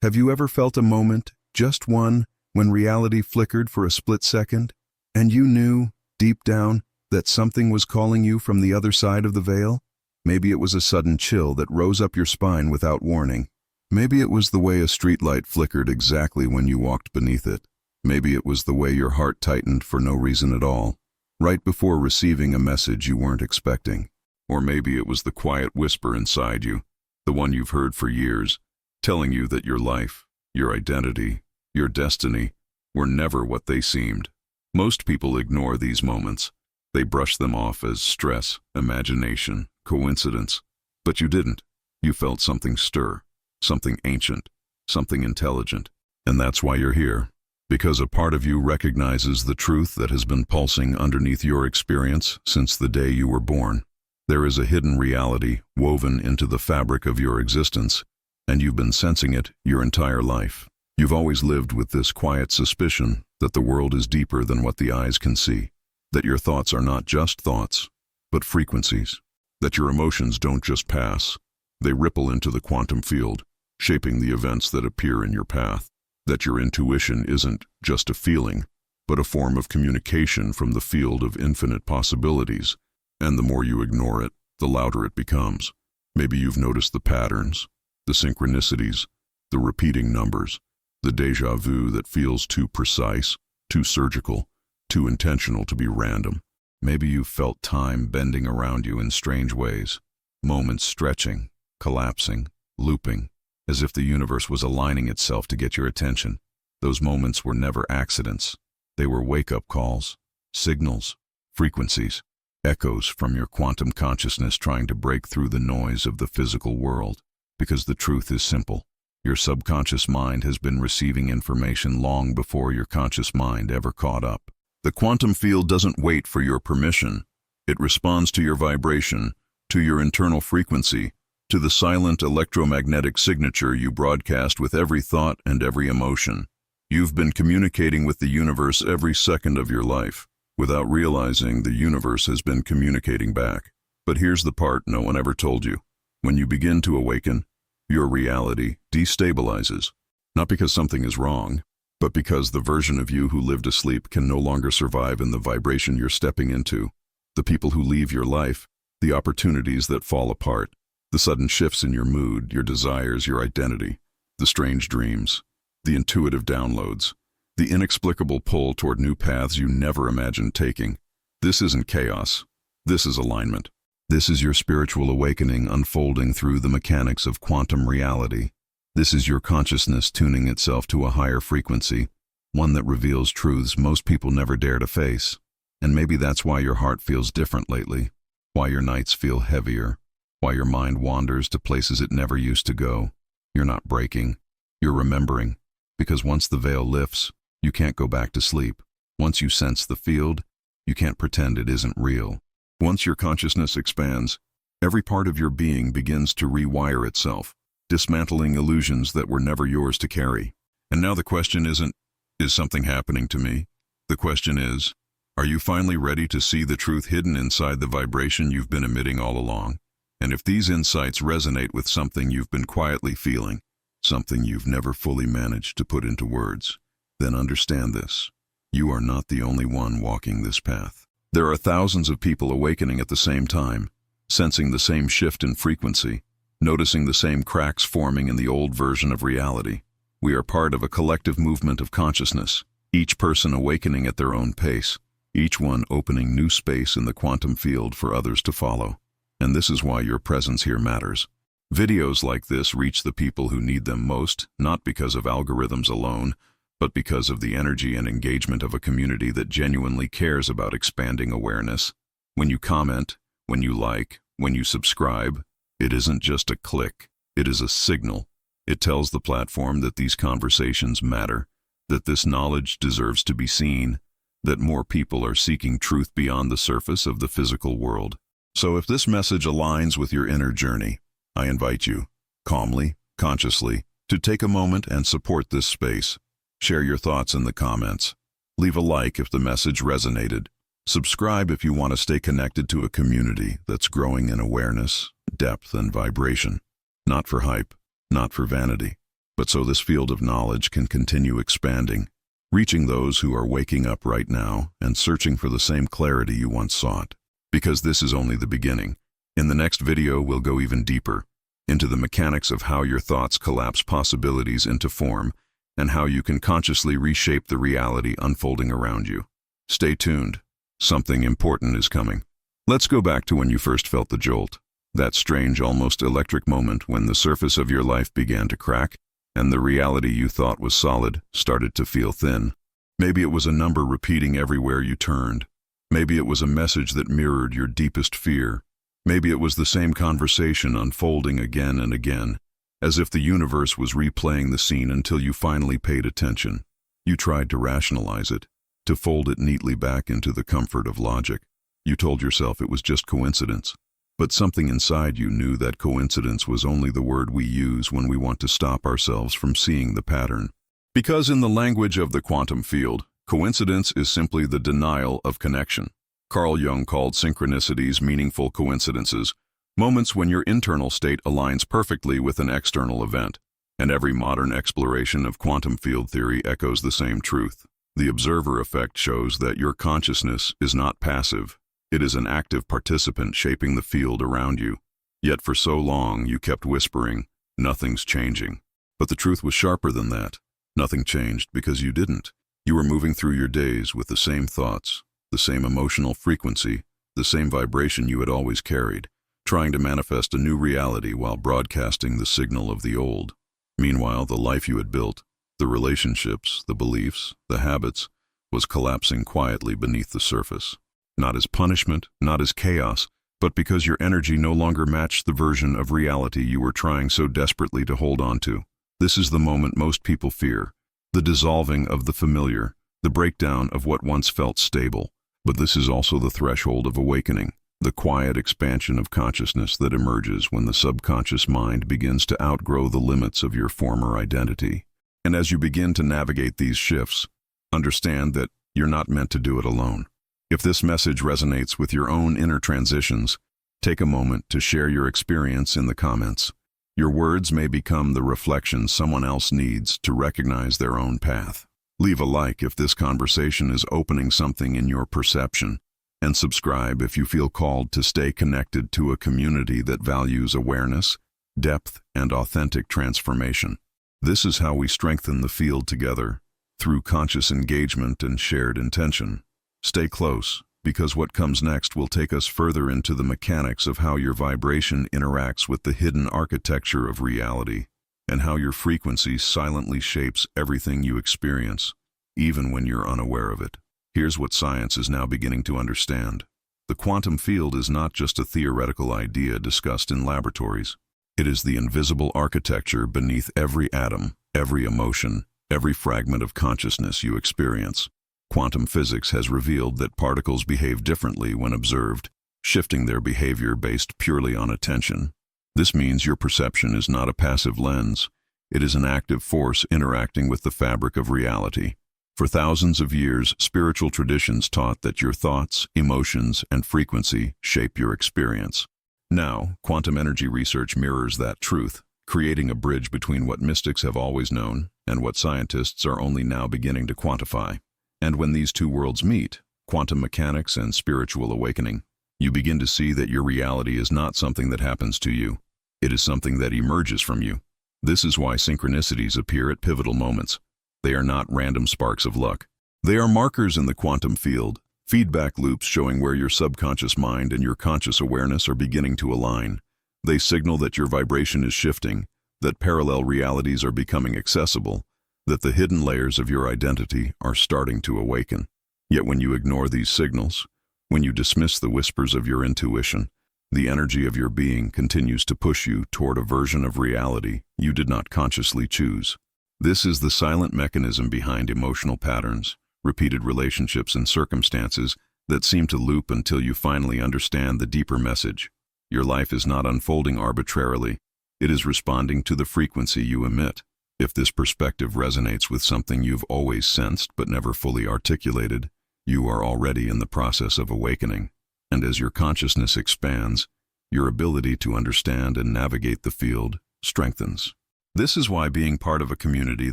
Have you ever felt a moment, just one, when reality flickered for a split second, and you knew, deep down, that something was calling you from the other side of the veil? Maybe it was a sudden chill that rose up your spine without warning. Maybe it was the way a streetlight flickered exactly when you walked beneath it. Maybe it was the way your heart tightened for no reason at all, right before receiving a message you weren't expecting. Or maybe it was the quiet whisper inside you, the one you've heard for years, telling you that your life, your identity, your destiny were never what they seemed. Most people ignore these moments. They brush them off as stress, imagination, coincidence. But you didn't. You felt something stir, something ancient, something intelligent. And that's why you're here. Because a part of you recognizes the truth that has been pulsing underneath your experience since the day you were born. There is a hidden reality woven into the fabric of your existence, and you've been sensing it your entire life. You've always lived with this quiet suspicion that the world is deeper than what the eyes can see, that your thoughts are not just thoughts, but frequencies, that your emotions don't just pass, they ripple into the quantum field, shaping the events that appear in your path, that your intuition isn't just a feeling, but a form of communication from the field of infinite possibilities, and the more you ignore it, the louder it becomes. Maybe you've noticed the patterns, the synchronicities, the repeating numbers, the déjà vu that feels too precise, too surgical, too intentional to be random. Maybe you've felt time bending around you in strange ways, moments stretching, collapsing, looping, as if the universe was aligning itself to get your attention. Those moments were never accidents. They were wake-up calls, signals, frequencies, echoes from your quantum consciousness trying to break through the noise of the physical world. Because the truth is simple. Your subconscious mind has been receiving information long before your conscious mind ever caught up. The quantum field doesn't wait for your permission. It responds to your vibration, to your internal frequency, to the silent electromagnetic signature you broadcast with every thought and every emotion. You've been communicating with the universe every second of your life. Without realizing, the universe has been communicating back. But here's the part no one ever told you. When you begin to awaken, your reality destabilizes. Not because something is wrong, but because the version of you who lived asleep can no longer survive in the vibration you're stepping into. The people who leave your life, the opportunities that fall apart, the sudden shifts in your mood, your desires, your identity, the strange dreams, the intuitive downloads, the inexplicable pull toward new paths you never imagined taking. This isn't chaos. This is alignment. This is your spiritual awakening unfolding through the mechanics of quantum reality. This is your consciousness tuning itself to a higher frequency, one that reveals truths most people never dare to face. And maybe that's why your heart feels different lately, why your nights feel heavier, why your mind wanders to places it never used to go. You're not breaking, you're remembering, because once the veil lifts, you can't go back to sleep. Once you sense the field, you can't pretend it isn't real. Once your consciousness expands, every part of your being begins to rewire itself, dismantling illusions that were never yours to carry. And now the question isn't, is something happening to me? The question is, are you finally ready to see the truth hidden inside the vibration you've been emitting all along? And if these insights resonate with something you've been quietly feeling, something you've never fully managed to put into words, then understand this. You are not the only one walking this path. There are thousands of people awakening at the same time, sensing the same shift in frequency, noticing the same cracks forming in the old version of reality. We are part of a collective movement of consciousness, each person awakening at their own pace, each one opening new space in the quantum field for others to follow. And this is why your presence here matters. Videos like this reach the people who need them most, not because of algorithms alone, but because of the energy and engagement of a community that genuinely cares about expanding awareness. When you comment, when you like, when you subscribe, it isn't just a click, it is a signal. It tells the platform that these conversations matter, that this knowledge deserves to be seen, that more people are seeking truth beyond the surface of the physical world. So if this message aligns with your inner journey, I invite you, calmly, consciously, to take a moment and support this space. Share your thoughts in the comments. Leave a like if the message resonated. Subscribe if you want to stay connected to a community that's growing in awareness, depth, and vibration. Not for hype, not for vanity, but so this field of knowledge can continue expanding, reaching those who are waking up right now and searching for the same clarity you once sought. Because this is only the beginning. In the next video, we'll go even deeper into the mechanics of how your thoughts collapse possibilities into form and how you can consciously reshape the reality unfolding around you. Stay tuned. Something important is coming. Let's go back to when you first felt the jolt, that strange, almost electric moment when the surface of your life began to crack and the reality you thought was solid started to feel thin. Maybe it was a number repeating everywhere you turned. Maybe it was a message that mirrored your deepest fear. Maybe it was the same conversation unfolding again and again, as if the universe was replaying the scene until you finally paid attention. You tried to rationalize it, to fold it neatly back into the comfort of logic. You told yourself it was just coincidence. But something inside you knew that coincidence was only the word we use when we want to stop ourselves from seeing the pattern. Because in the language of the quantum field, coincidence is simply the denial of connection. Carl Jung called synchronicities meaningful coincidences, moments when your internal state aligns perfectly with an external event. And every modern exploration of quantum field theory echoes the same truth. The observer effect shows that your consciousness is not passive. It is an active participant shaping the field around you. Yet for so long you kept whispering, "Nothing's changing." But the truth was sharper than that. Nothing changed because you didn't. You were moving through your days with the same thoughts, the same emotional frequency, the same vibration you had always carried, trying to manifest a new reality while broadcasting the signal of the old. Meanwhile, the life you had built, the relationships, the beliefs, the habits, was collapsing quietly beneath the surface. Not as punishment, not as chaos, but because your energy no longer matched the version of reality you were trying so desperately to hold on to. This is the moment most people fear, the dissolving of the familiar, the breakdown of what once felt stable. But this is also the threshold of awakening, the quiet expansion of consciousness that emerges when the subconscious mind begins to outgrow the limits of your former identity. And as you begin to navigate these shifts, understand that you're not meant to do it alone. If this message resonates with your own inner transitions, take a moment to share your experience in the comments. Your words may become the reflection someone else needs to recognize their own path. Leave a like if this conversation is opening something in your perception, and subscribe if you feel called to stay connected to a community that values awareness, depth, and authentic transformation. This is how we strengthen the field together, through conscious engagement and shared intention. Stay close, because what comes next will take us further into the mechanics of how your vibration interacts with the hidden architecture of reality, and how your frequency silently shapes everything you experience, even when you're unaware of it. Here's what science is now beginning to understand. The quantum field is not just a theoretical idea discussed in laboratories. It is the invisible architecture beneath every atom, every emotion, every fragment of consciousness you experience. Quantum physics has revealed that particles behave differently when observed, shifting their behavior based purely on attention. This means your perception is not a passive lens. It is an active force interacting with the fabric of reality. For thousands of years, spiritual traditions taught that your thoughts, emotions, and frequency shape your experience. Now, quantum energy research mirrors that truth, creating a bridge between what mystics have always known and what scientists are only now beginning to quantify. And when these two worlds meet, quantum mechanics and spiritual awakening, you begin to see that your reality is not something that happens to you. It is something that emerges from you. This is why synchronicities appear at pivotal moments. They are not random sparks of luck. They are markers in the quantum field, feedback loops showing where your subconscious mind and your conscious awareness are beginning to align. They signal that your vibration is shifting, that parallel realities are becoming accessible, that the hidden layers of your identity are starting to awaken. Yet when you ignore these signals, when you dismiss the whispers of your intuition, the energy of your being continues to push you toward a version of reality you did not consciously choose. This is the silent mechanism behind emotional patterns, repeated relationships and circumstances that seem to loop until you finally understand the deeper message. Your life is not unfolding arbitrarily. It is responding to the frequency you emit. If this perspective resonates with something you've always sensed but never fully articulated, you are already in the process of awakening. And as your consciousness expands, your ability to understand and navigate the field strengthens. This is why being part of a community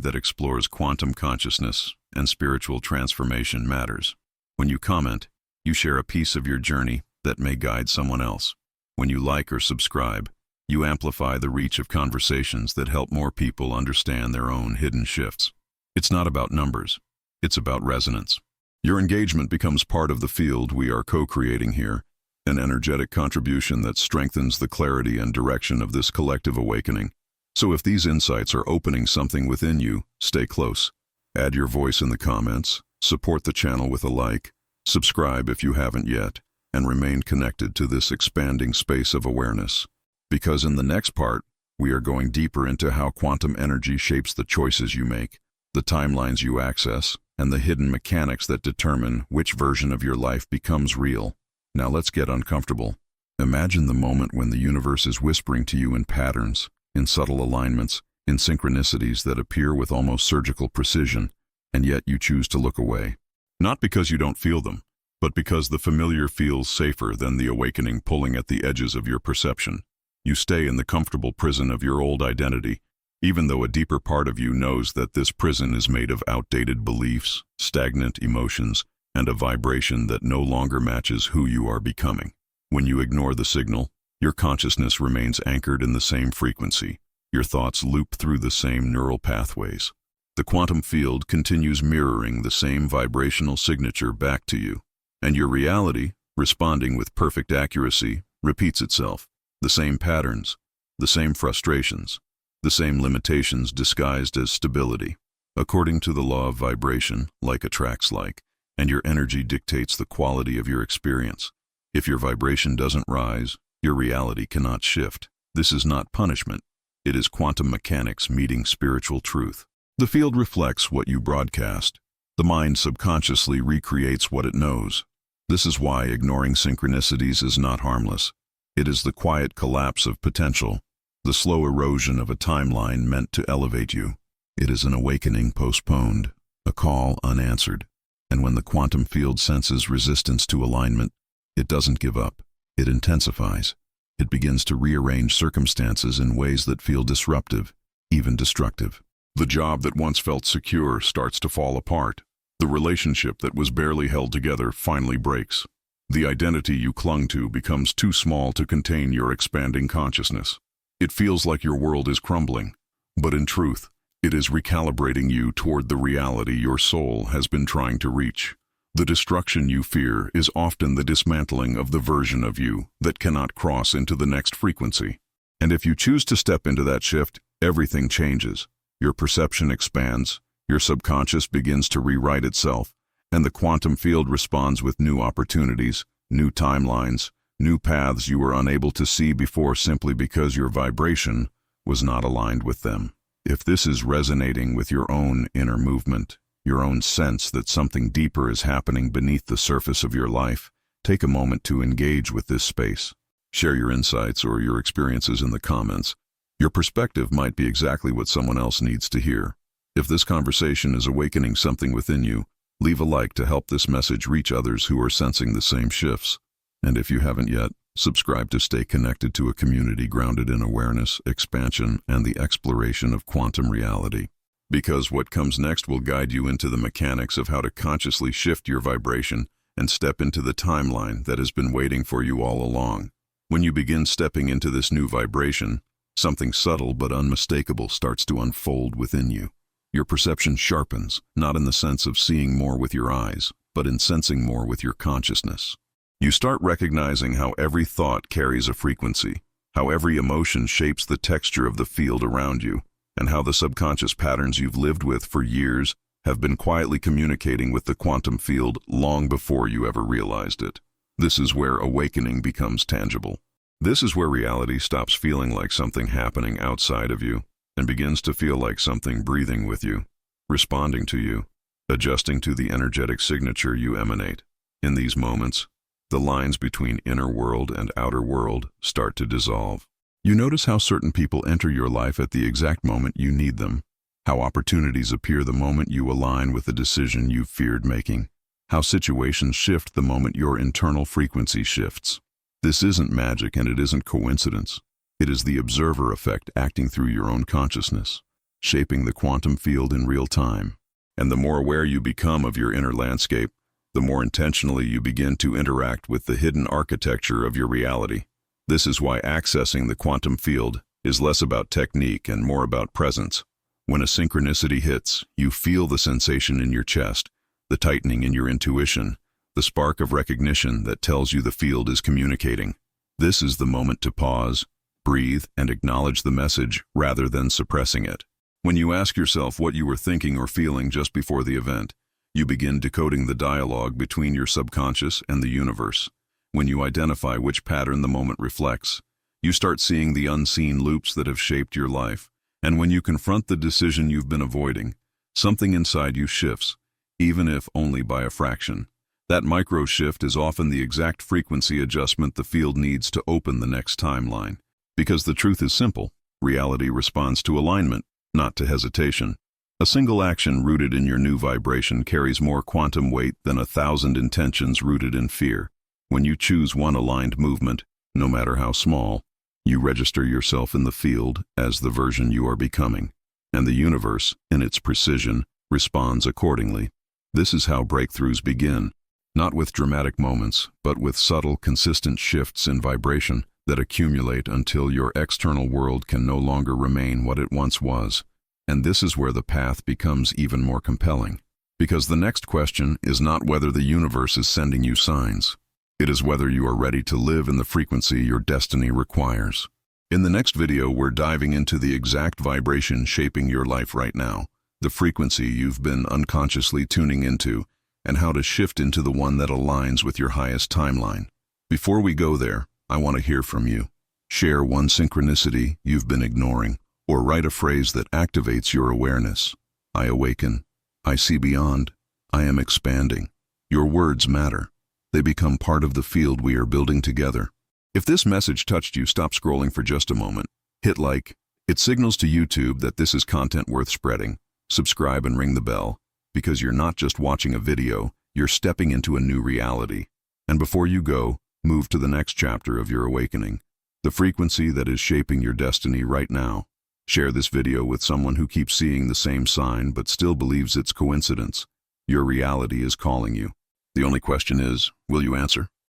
that explores quantum consciousness and spiritual transformation matters. When you comment, you share a piece of your journey that may guide someone else. When you like or subscribe, you amplify the reach of conversations that help more people understand their own hidden shifts. It's not about numbers, it's about resonance. Your engagement becomes part of the field we are co-creating here, an energetic contribution that strengthens the clarity and direction of this collective awakening. So if these insights are opening something within you, stay close. Add your voice in the comments, support the channel with a like, subscribe if you haven't yet, and remain connected to this expanding space of awareness. Because in the next part, we are going deeper into how quantum energy shapes the choices you make, the timelines you access, and the hidden mechanics that determine which version of your life becomes real. Now let's get uncomfortable. Imagine the moment when the universe is whispering to you in patterns, in subtle alignments, in synchronicities that appear with almost surgical precision, and yet you choose to look away. Not because you don't feel them, but because the familiar feels safer than the awakening pulling at the edges of your perception. You stay in the comfortable prison of your old identity, even though a deeper part of you knows that this prison is made of outdated beliefs, stagnant emotions, and a vibration that no longer matches who you are becoming. When you ignore the signal, your consciousness remains anchored in the same frequency. Your thoughts loop through the same neural pathways. The quantum field continues mirroring the same vibrational signature back to you, and your reality, responding with perfect accuracy, repeats itself. The same patterns, the same frustrations, the same limitations disguised as stability. According to the law of vibration, like attracts like, and your energy dictates the quality of your experience. If your vibration doesn't rise, your reality cannot shift. This is not punishment. It is quantum mechanics meeting spiritual truth. The field reflects what you broadcast. The mind subconsciously recreates what it knows. This is why ignoring synchronicities is not harmless. It is the quiet collapse of potential, the slow erosion of a timeline meant to elevate you. It is an awakening postponed, a call unanswered. And when the quantum field senses resistance to alignment, it doesn't give up. It intensifies. It begins to rearrange circumstances in ways that feel disruptive, even destructive. The job that once felt secure starts to fall apart. The relationship that was barely held together finally breaks. The identity you clung to becomes too small to contain your expanding consciousness. It feels like your world is crumbling, but in truth, it is recalibrating you toward the reality your soul has been trying to reach. The destruction you fear is often the dismantling of the version of you that cannot cross into the next frequency. And if you choose to step into that shift, everything changes. Your perception expands, your subconscious begins to rewrite itself, and the quantum field responds with new opportunities, new timelines, new paths you were unable to see before simply because your vibration was not aligned with them. If this is resonating with your own inner movement, your own sense that something deeper is happening beneath the surface of your life, take a moment to engage with this space. Share your insights or your experiences in the comments. Your perspective might be exactly what someone else needs to hear. If this conversation is awakening something within you, leave a like to help this message reach others who are sensing the same shifts. And if you haven't yet, subscribe to stay connected to a community grounded in awareness, expansion, and the exploration of quantum reality. Because what comes next will guide you into the mechanics of how to consciously shift your vibration and step into the timeline that has been waiting for you all along. When you begin stepping into this new vibration, something subtle but unmistakable starts to unfold within you. Your perception sharpens, not in the sense of seeing more with your eyes, but in sensing more with your consciousness. You start recognizing how every thought carries a frequency, how every emotion shapes the texture of the field around you, and how the subconscious patterns you've lived with for years have been quietly communicating with the quantum field long before you ever realized it. This is where awakening becomes tangible. This is where reality stops feeling like something happening outside of you and begins to feel like something breathing with you, responding to you, adjusting to the energetic signature you emanate. In these moments, the lines between inner world and outer world start to dissolve. You notice how certain people enter your life at the exact moment you need them, how opportunities appear the moment you align with the decision you've feared making, how situations shift the moment your internal frequency shifts. This isn't magic and it isn't coincidence. It is the observer effect acting through your own consciousness, shaping the quantum field in real time. And the more aware you become of your inner landscape, the more intentionally you begin to interact with the hidden architecture of your reality. This is why accessing the quantum field is less about technique and more about presence. When a synchronicity hits, you feel the sensation in your chest, the tightening in your intuition, the spark of recognition that tells you the field is communicating. This is the moment to pause, breathe, and acknowledge the message rather than suppressing it. When you ask yourself what you were thinking or feeling just before the event, you begin decoding the dialogue between your subconscious and the universe. When you identify which pattern the moment reflects, you start seeing the unseen loops that have shaped your life. And when you confront the decision you've been avoiding, something inside you shifts, even if only by a fraction. That micro shift is often the exact frequency adjustment the field needs to open the next timeline. Because the truth is simple, reality responds to alignment, not to hesitation. A single action rooted in your new vibration carries more quantum weight than 1,000 intentions rooted in fear. When you choose one aligned movement, no matter how small, you register yourself in the field as the version you are becoming, and the universe, in its precision, responds accordingly. This is how breakthroughs begin, not with dramatic moments, but with subtle, consistent shifts in vibration that accumulate until your external world can no longer remain what it once was. And this is where the path becomes even more compelling. Because the next question is not whether the universe is sending you signs. It is whether you are ready to live in the frequency your destiny requires. In the next video, we're diving into the exact vibration shaping your life right now, the frequency you've been unconsciously tuning into, and how to shift into the one that aligns with your highest timeline. Before we go there, I want to hear from you. Share one synchronicity you've been ignoring, or write a phrase that activates your awareness. I awaken. I see beyond. I am expanding. Your words matter. They become part of the field we are building together. If this message touched you, stop scrolling for just a moment. Hit like. It signals to YouTube that this is content worth spreading. Subscribe and ring the bell, because you're not just watching a video, you're stepping into a new reality. And before you go, move to the next chapter of your awakening, the frequency that is shaping your destiny right now. Share this video with someone who keeps seeing the same sign but still believes it's coincidence. Your reality is calling you. The only question is, will you answer?